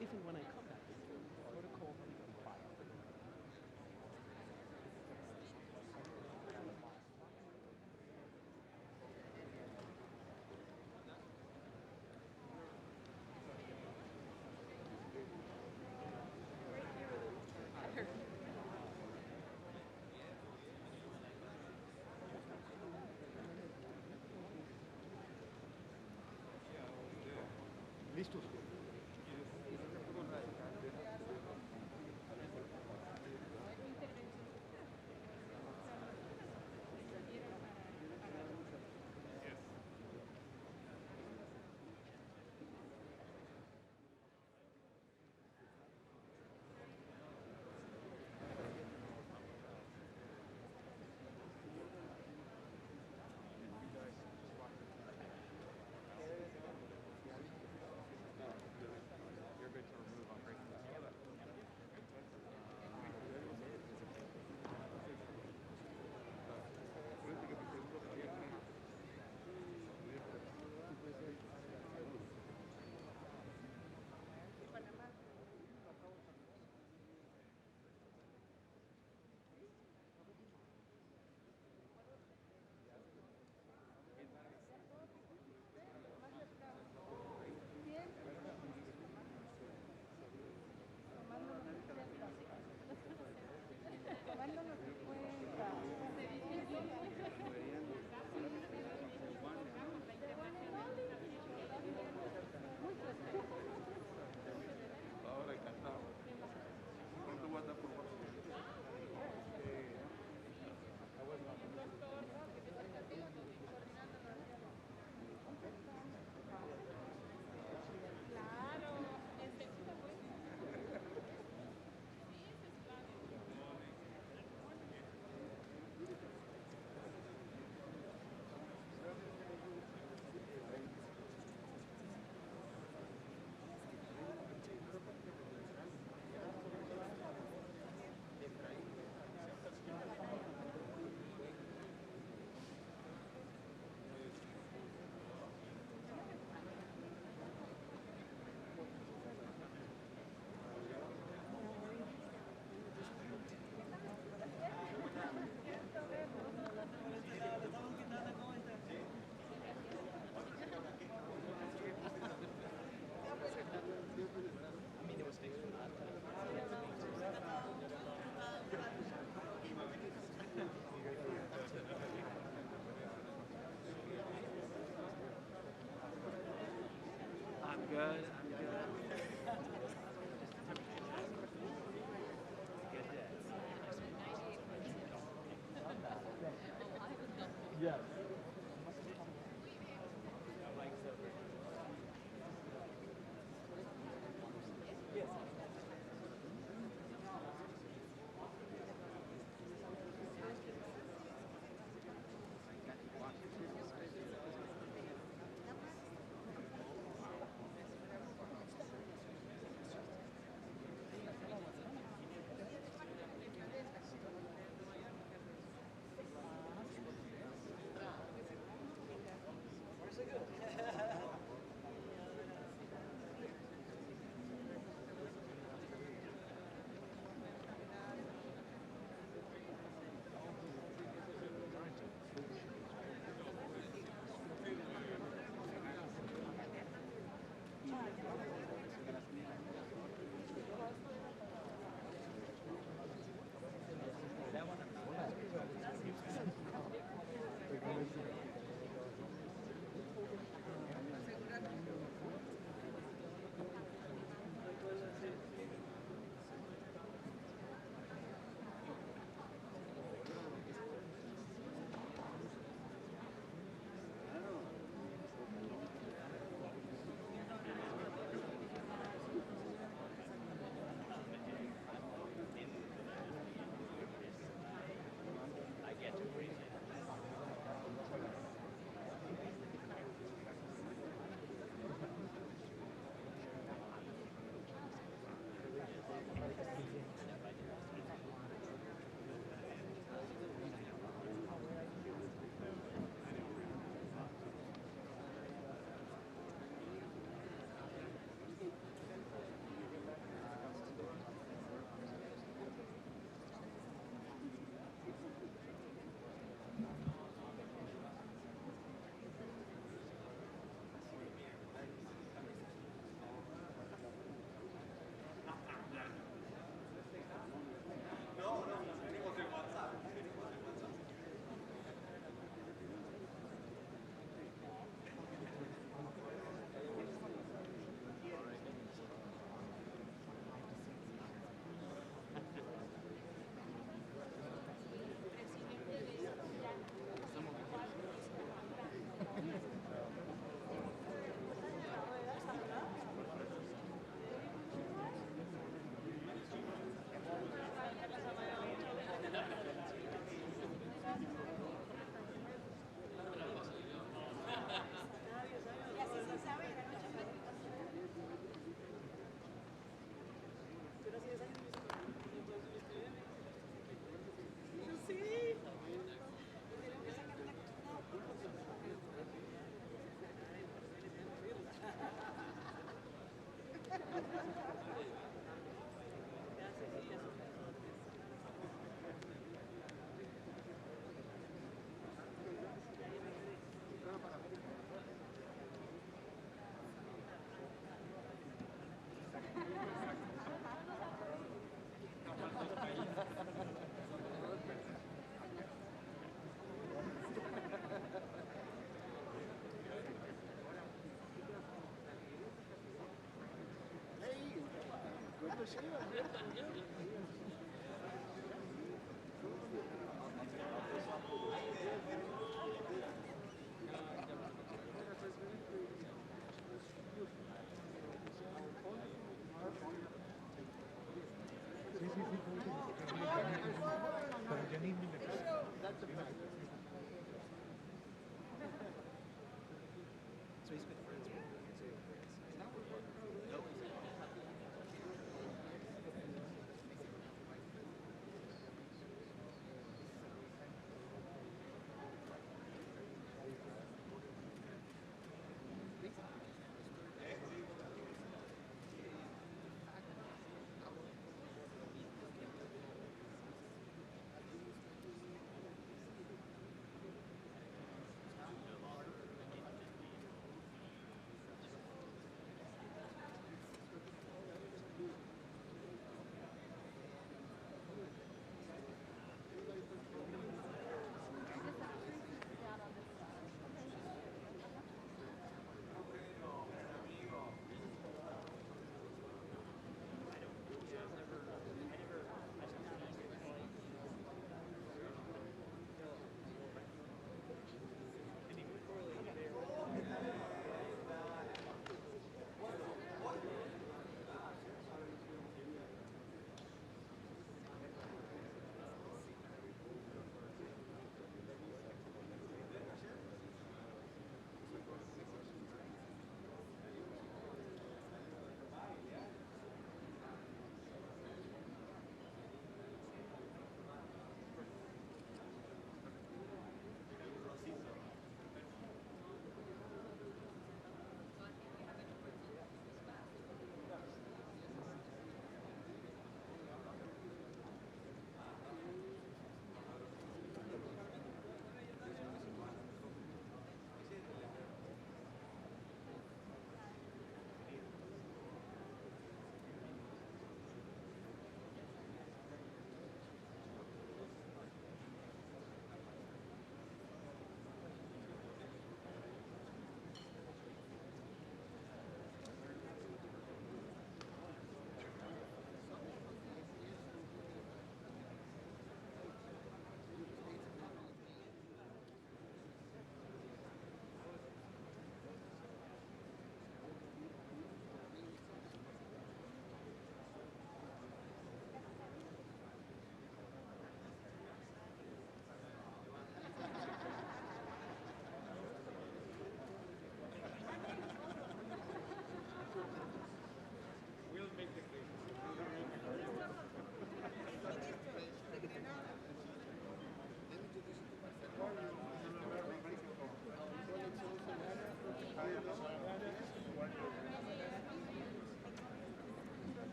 Even when I come back, protocol people file. Listos. Ahora encantado. ¿Cuánto guarda por WhatsApp? I'm good. I'm good. Yes. Pero Janine me So he's been friends with me too. Nope.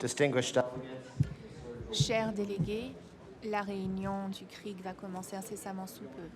Distinguished delegates, Chers délégués, la réunion du CRIC va commencer incessamment sous peu.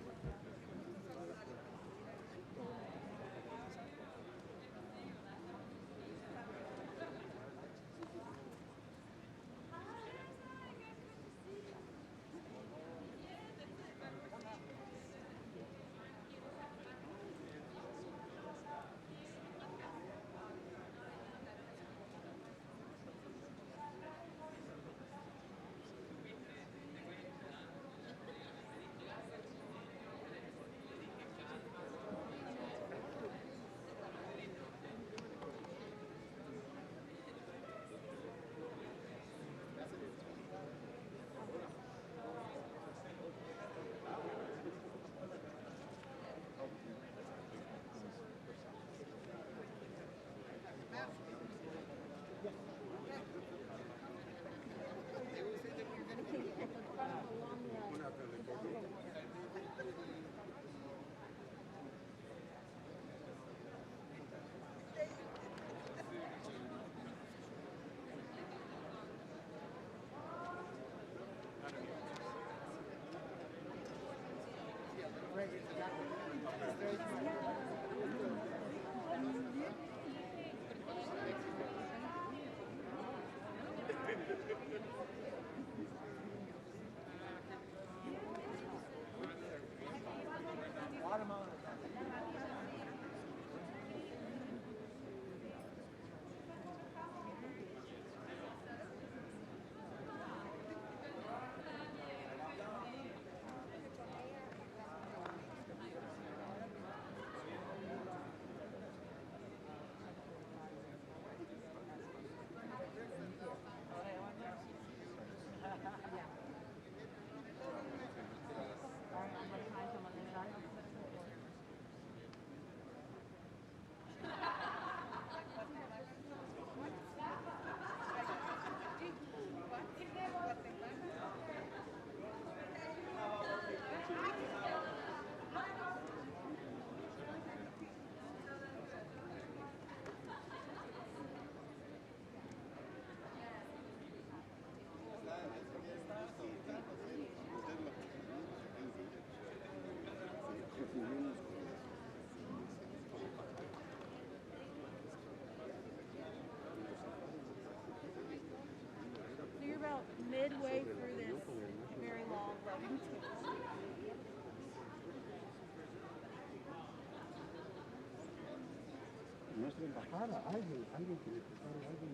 nuestra embajada, alguien que le prepare algo.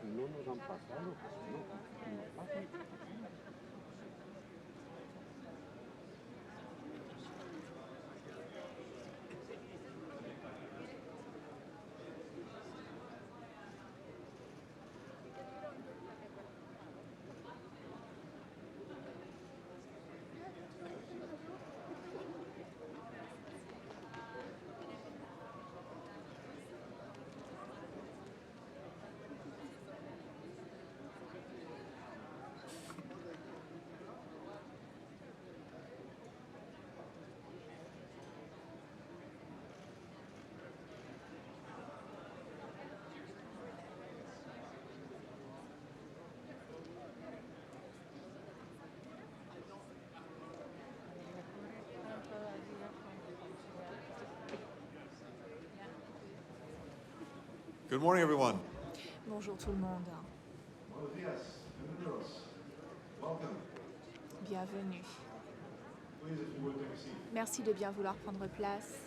Y no nos han pasado, pues no nos pasan. Good morning, everyone. Bonjour tout le monde. Buenos días. Bienvenidos. Welcome. Bienvenue. Please, if you would take a seat. Merci de bien vouloir prendre place.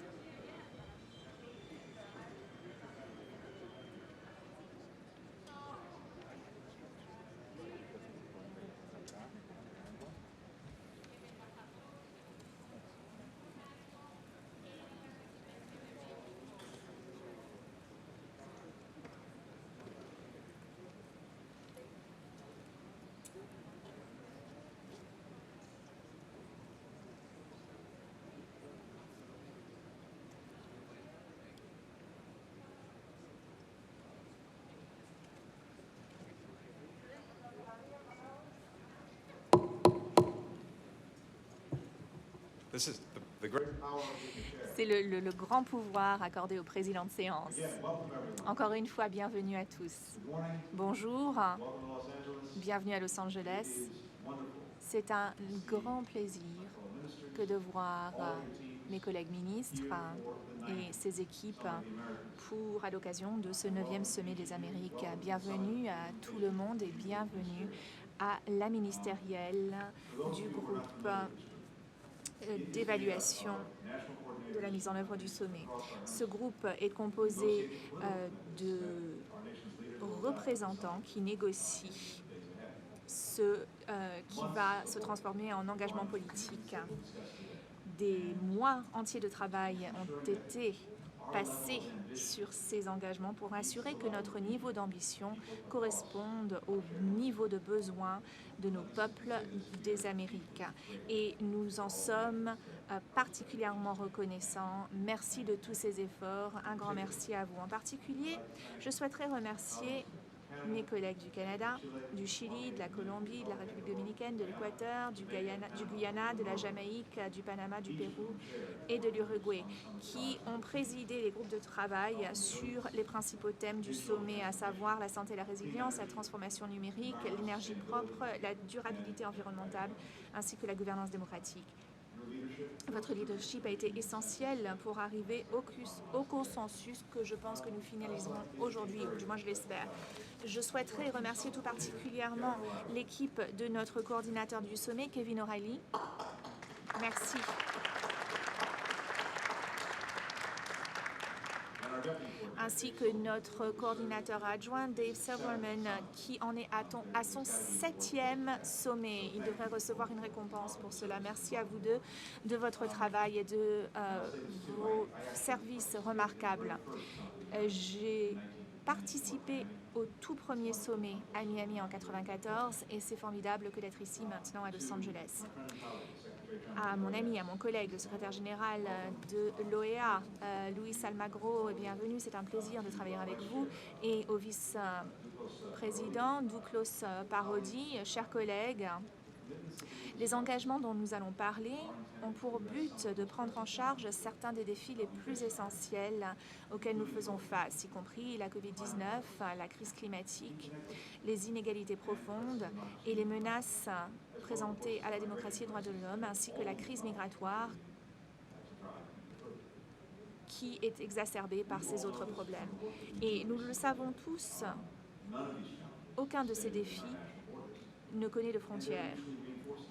This is the great power of the chair. C'est le grand pouvoir accordé au président de séance. Again, welcome, everyone. Encore une fois, bienvenue à tous. Good morning. Bonjour, Welcome to Los Angeles. bienvenue à Los Angeles. It is wonderful. C'est un grand plaisir Fellow ministers, que de voir all your teams mes collègues ministres et ses équipes pour, à l'occasion de ce 9e sommet des Amériques. Bienvenue à tout le monde et bienvenue à la ministérielle du groupe d'évaluation de la mise en œuvre du sommet. Ce groupe est composé de représentants qui négocient ce qui va se transformer en engagement politique. Des mois entiers de travail ont été passés sur ces engagements pour assurer que notre niveau d'ambition corresponde au niveau de besoin de nos peuples des Amériques. Et nous en sommes particulièrement reconnaissants. Merci de tous ces efforts. Un grand merci à vous. En particulier, je souhaiterais remercier mes collègues du Canada, du Chili, de la Colombie, de la République dominicaine, de l'Équateur, du Guyana, de la Jamaïque, du Panama, du Pérou et de l'Uruguay, qui ont présidé les groupes de travail sur les principaux thèmes du sommet, à savoir la santé et la résilience, la transformation numérique, l'énergie propre, la durabilité environnementale, ainsi que la gouvernance démocratique. Votre leadership a été essentiel pour arriver au consensus que je pense que nous finaliserons aujourd'hui, ou du moins je l'espère. Je souhaiterais remercier tout particulièrement l'équipe de notre coordinateur du sommet, Kevin O'Reilly. Merci. Ainsi que notre coordinateur adjoint, Dave Silverman, qui en est à son 7e sommet. Il devrait recevoir une récompense pour cela. Merci à vous deux de votre travail et de vos services remarquables. J'ai participé au tout premier sommet à Miami en 1994 et c'est formidable que d'être ici maintenant à Los Angeles. À mon ami, à mon collègue, le secrétaire général de l'OEA, Luis Almagro, bienvenue, c'est un plaisir de travailler avec vous, et au vice-président Douglas Parodi, chers collègues. Les engagements dont nous allons parler ont pour but de prendre en charge certains des défis les plus essentiels auxquels nous faisons face, y compris la COVID-19, la crise climatique, les inégalités profondes et les menaces présentées à la démocratie et aux droits de l'homme, ainsi que la crise migratoire qui est exacerbée par ces autres problèmes. Et nous le savons tous, aucun de ces défis ne connaît de frontières.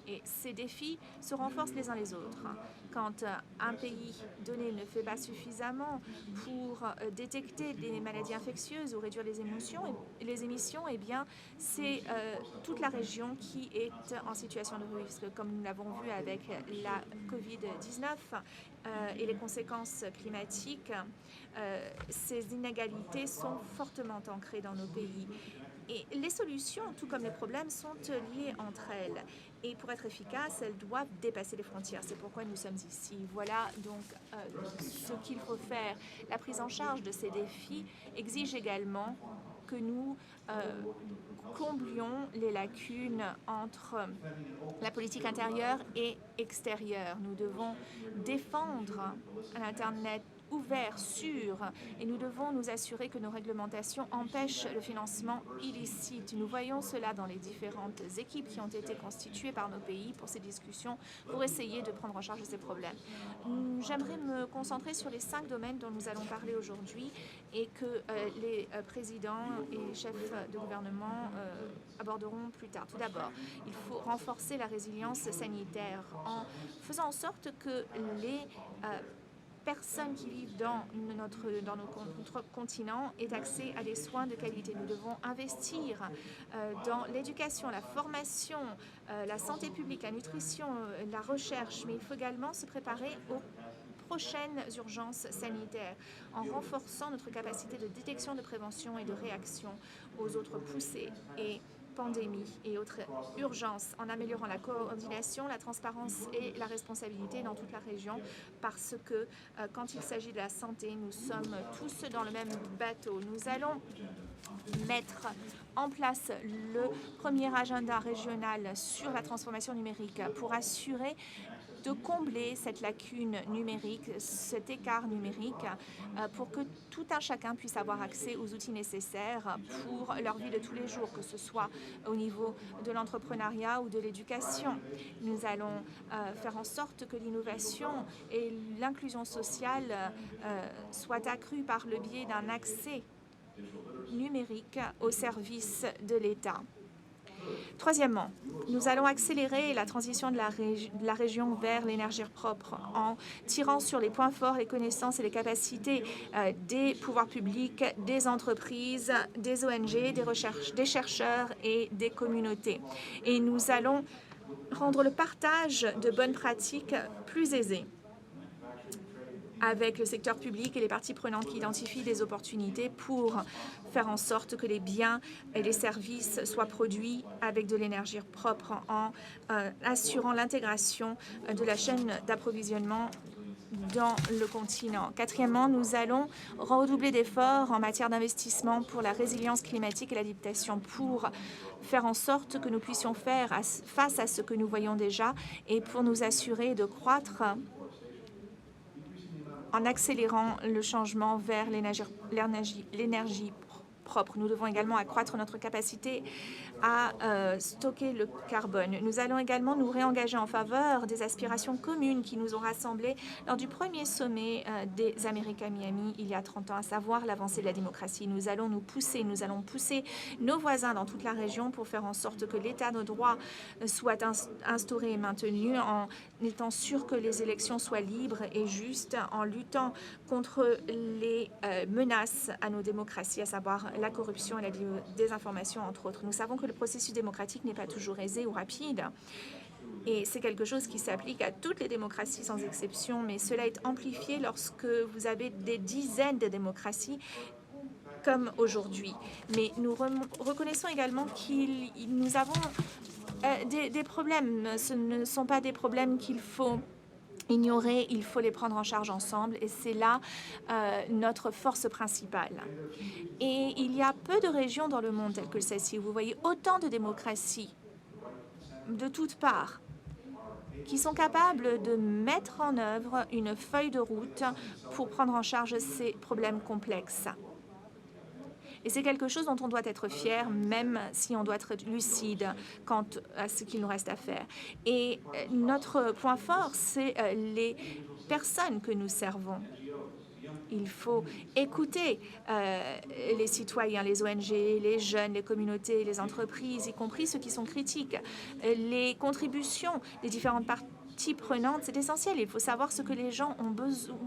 Et ces défis se renforcent les uns les autres. Quand un pays donné ne fait pas suffisamment pour détecter des maladies infectieuses ou réduire les émissions, eh bien, c'est toute la région qui est en situation de risque, comme nous l'avons vu avec la COVID-19 et les conséquences climatiques. Ces inégalités sont fortement ancrées dans nos pays. Et les solutions, tout comme les problèmes, sont liés entre elles. Et pour être efficaces, elles doivent dépasser les frontières. C'est pourquoi nous sommes ici. Voilà donc ce qu'il faut faire. La prise en charge de ces défis exige également que nous comblions les lacunes entre la politique intérieure et extérieure. Nous devons défendre l'Internet ouvert, sûr, et nous devons nous assurer que nos réglementations empêchent le financement illicite. Nous voyons cela dans les différentes équipes qui ont été constituées par nos pays pour ces discussions, pour essayer de prendre en charge ces problèmes. J'aimerais me concentrer sur les 5 domaines dont nous allons parler aujourd'hui et que les présidents et chefs de gouvernement aborderont plus tard. Tout d'abord, il faut renforcer la résilience sanitaire en faisant en sorte que les personnes qui vivent dans notre continent aient accès à des soins de qualité. Nous devons investir dans l'éducation, la formation, la santé publique, la nutrition, la recherche, mais il faut également se préparer aux prochaines urgences sanitaires en renforçant notre capacité de détection, de prévention et de réaction aux autres poussées et pandémies et autres urgences, en améliorant la coordination, la transparence et la responsabilité dans toute la région, parce que quand il s'agit de la santé, nous sommes tous dans le même bateau. Nous allons mettre en place le premier agenda régional sur la transformation numérique pour assurer de combler cette lacune numérique, cet écart numérique, pour que tout un chacun puisse avoir accès aux outils nécessaires pour leur vie de tous les jours, que ce soit au niveau de l'entrepreneuriat ou de l'éducation. Nous allons faire en sorte que l'innovation et l'inclusion sociale soient accrues par le biais d'un accès numérique au service de l'État. Troisièmement, nous allons accélérer la transition de la région vers l'énergie propre en tirant sur les points forts, les connaissances et les capacités des pouvoirs publics, des entreprises, des ONG, des chercheurs et des communautés. Et nous allons rendre le partage de bonnes pratiques plus aisé avec le secteur public et les parties prenantes qui identifient des opportunités pour faire en sorte que les biens et les services soient produits avec de l'énergie propre en assurant l'intégration de la chaîne d'approvisionnement dans le continent. Quatrièmement, nous allons redoubler d'efforts en matière d'investissement pour la résilience climatique et l'adaptation pour faire en sorte que nous puissions faire face à ce que nous voyons déjà et pour nous assurer de croître en accélérant le changement vers l'énergie propre. Nous devons également accroître notre capacité à stocker le carbone. Nous allons également nous réengager en faveur des aspirations communes qui nous ont rassemblés lors du premier sommet des Amériques à Miami il y a 30 ans, à savoir l'avancée de la démocratie. Nous allons pousser nos voisins dans toute la région pour faire en sorte que l'état de droit soit instauré et maintenu en étant sûr que les élections soient libres et justes, en luttant contre les menaces à nos démocraties, à savoir la corruption et la désinformation, entre autres. Nous savons que le processus démocratique n'est pas toujours aisé ou rapide. Et c'est quelque chose qui s'applique à toutes les démocraties sans exception, mais cela est amplifié lorsque vous avez des dizaines de démocraties comme aujourd'hui. Mais nous reconnaissons également que nous avons des problèmes. Ce ne sont pas des problèmes qu'il faut ignorer, il faut les prendre en charge ensemble et c'est là notre force principale. Et il y a peu de régions dans le monde telles que celle-ci. Vous voyez autant de démocraties de toutes parts qui sont capables de mettre en œuvre une feuille de route pour prendre en charge ces problèmes complexes. Et c'est quelque chose dont on doit être fier, même si on doit être lucide quant à ce qu'il nous reste à faire. Et notre point fort, c'est les personnes que nous servons. Il faut écouter les citoyens, les ONG, les jeunes, les communautés, les entreprises, y compris ceux qui sont critiques. Les contributions des différentes parties prenantes, c'est essentiel. Il faut savoir ce que les gens ont besoin,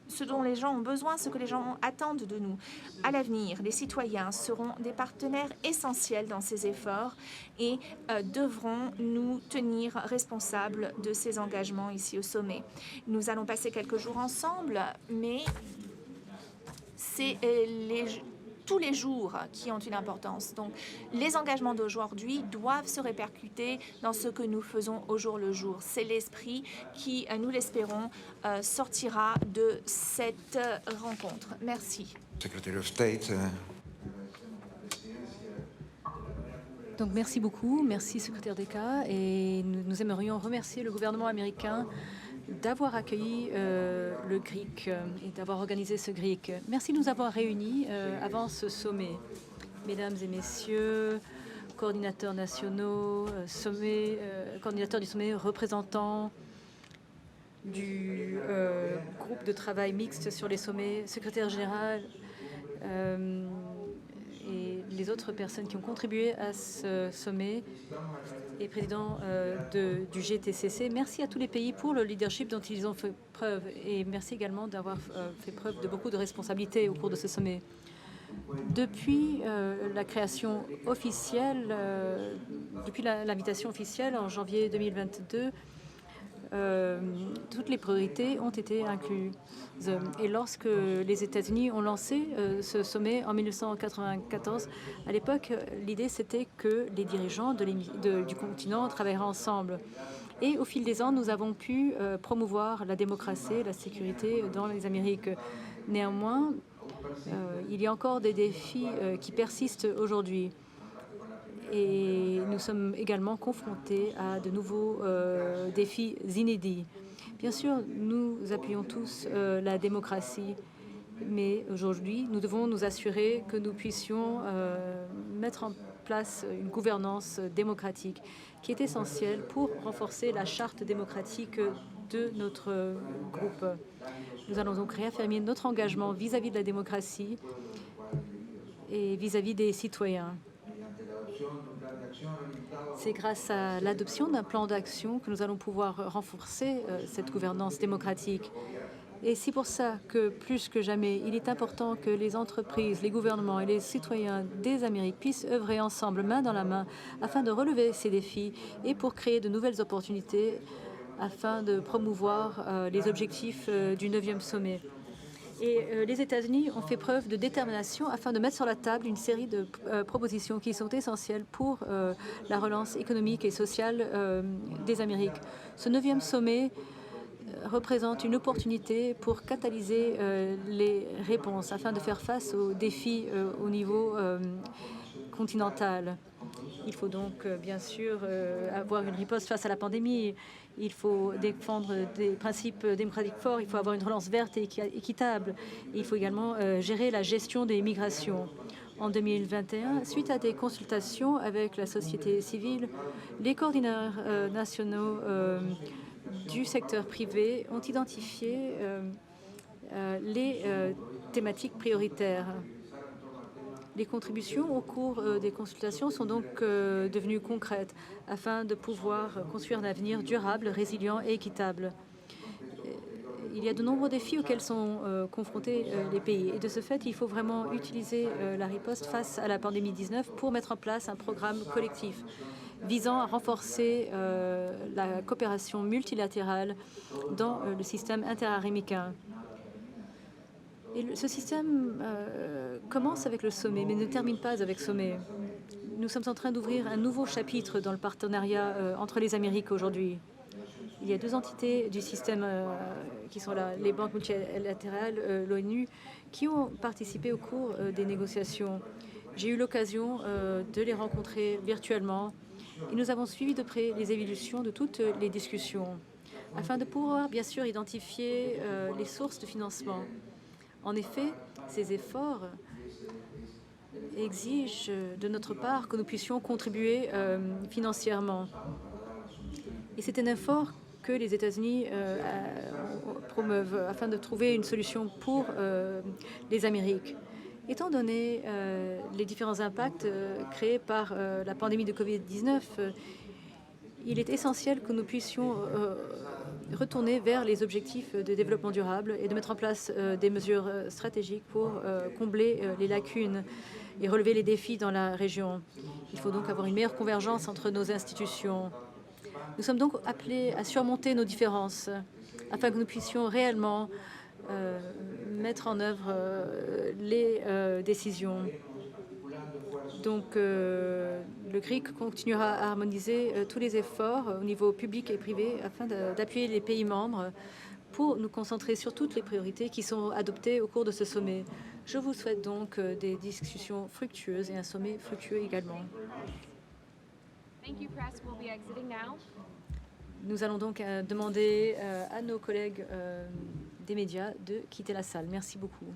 ce dont les gens ont besoin, ce que les gens attendent de nous. À l'avenir, les citoyens seront des partenaires essentiels dans ces efforts et devront nous tenir responsables de ces engagements ici au sommet. Nous allons passer quelques jours ensemble, mais c'est tous les jours qui ont une importance. Donc, les engagements d'aujourd'hui doivent se répercuter dans ce que nous faisons au jour le jour. C'est l'esprit qui, nous l'espérons, sortira de cette rencontre. Merci. Secretary of State. Donc merci beaucoup, merci secrétaire d'État, et nous aimerions remercier le gouvernement américain d'avoir accueilli le GRIC et d'avoir organisé ce GRIC. Merci de nous avoir réunis avant ce sommet. Mesdames et messieurs, coordinateurs nationaux, coordinateurs du sommet, représentants du groupe de travail mixte sur les sommets, secrétaire général et les autres personnes qui ont contribué à ce sommet et président du GTCC. Merci à tous les pays pour le leadership dont ils ont fait preuve et merci également d'avoir fait preuve de beaucoup de responsabilités au cours de ce sommet. Depuis la création officielle, depuis l'invitation officielle en janvier 2022, toutes les priorités ont été incluses. Et lorsque les États-Unis ont lancé ce sommet en 1994, à l'époque, l'idée c'était que les dirigeants du continent travailleraient ensemble. Et au fil des ans, nous avons pu promouvoir la démocratie, la sécurité dans les Amériques. Néanmoins, il y a encore des défis qui persistent aujourd'hui. Et nous sommes également confrontés à de nouveaux défis inédits. Bien sûr, nous appuyons tous la démocratie, mais aujourd'hui, nous devons nous assurer que nous puissions mettre en place une gouvernance démocratique qui est essentielle pour renforcer la charte démocratique de notre groupe. Nous allons donc réaffirmer notre engagement vis-à-vis de la démocratie et vis-à-vis des citoyens. C'est grâce à l'adoption d'un plan d'action que nous allons pouvoir renforcer cette gouvernance démocratique. Et c'est pour ça que, plus que jamais, il est important que les entreprises, les gouvernements et les citoyens des Amériques puissent œuvrer ensemble, main dans la main, afin de relever ces défis et pour créer de nouvelles opportunités, afin de promouvoir les objectifs du 9e sommet. Et les États-Unis ont fait preuve de détermination afin de mettre sur la table une série de propositions qui sont essentielles pour la relance économique et sociale des Amériques. Ce 9e sommet représente une opportunité pour catalyser les réponses afin de faire face aux défis au niveau continental. Il faut donc bien sûr avoir une riposte face à la pandémie. Il faut défendre des principes démocratiques forts. Il faut avoir une relance verte et équitable. Il faut également gérer la gestion des migrations. En 2021, suite à des consultations avec la société civile, les coordinateurs nationaux du secteur privé ont identifié les thématiques prioritaires. Les contributions au cours des consultations sont donc devenues concrètes afin de pouvoir construire un avenir durable, résilient et équitable. Il y a de nombreux défis auxquels sont confrontés les pays. Et de ce fait, il faut vraiment utiliser la riposte face à la pandémie 19 pour mettre en place un programme collectif visant à renforcer la coopération multilatérale dans le système interaméricain. Et ce système commence avec le sommet, mais ne termine pas avec le sommet. Nous sommes en train d'ouvrir un nouveau chapitre dans le partenariat entre les Amériques aujourd'hui. Il y a deux entités du système qui sont là, les banques multilatérales, l'ONU, qui ont participé au cours des négociations. J'ai eu l'occasion de les rencontrer virtuellement et nous avons suivi de près les évolutions de toutes les discussions afin de pouvoir bien sûr identifier les sources de financement. En effet, ces efforts exige de notre part que nous puissions contribuer financièrement. Et c'est un effort que les États-Unis promeuvent afin de trouver une solution pour les Amériques. Étant donné les différents impacts créés par la pandémie de COVID-19, il est essentiel que nous puissions retourner vers les objectifs de développement durable et de mettre en place des mesures stratégiques pour combler les lacunes et relever les défis dans la région. Il faut donc avoir une meilleure convergence entre nos institutions. Nous sommes donc appelés à surmonter nos différences afin que nous puissions réellement mettre en œuvre les décisions. Donc, le GRIC continuera à harmoniser tous les efforts au niveau public et privé afin d'appuyer les pays membres pour nous concentrer sur toutes les priorités qui sont adoptées au cours de ce sommet. Je vous souhaite donc des discussions fructueuses et un sommet fructueux également. Nous allons donc demander à nos collègues des médias de quitter la salle. Merci beaucoup.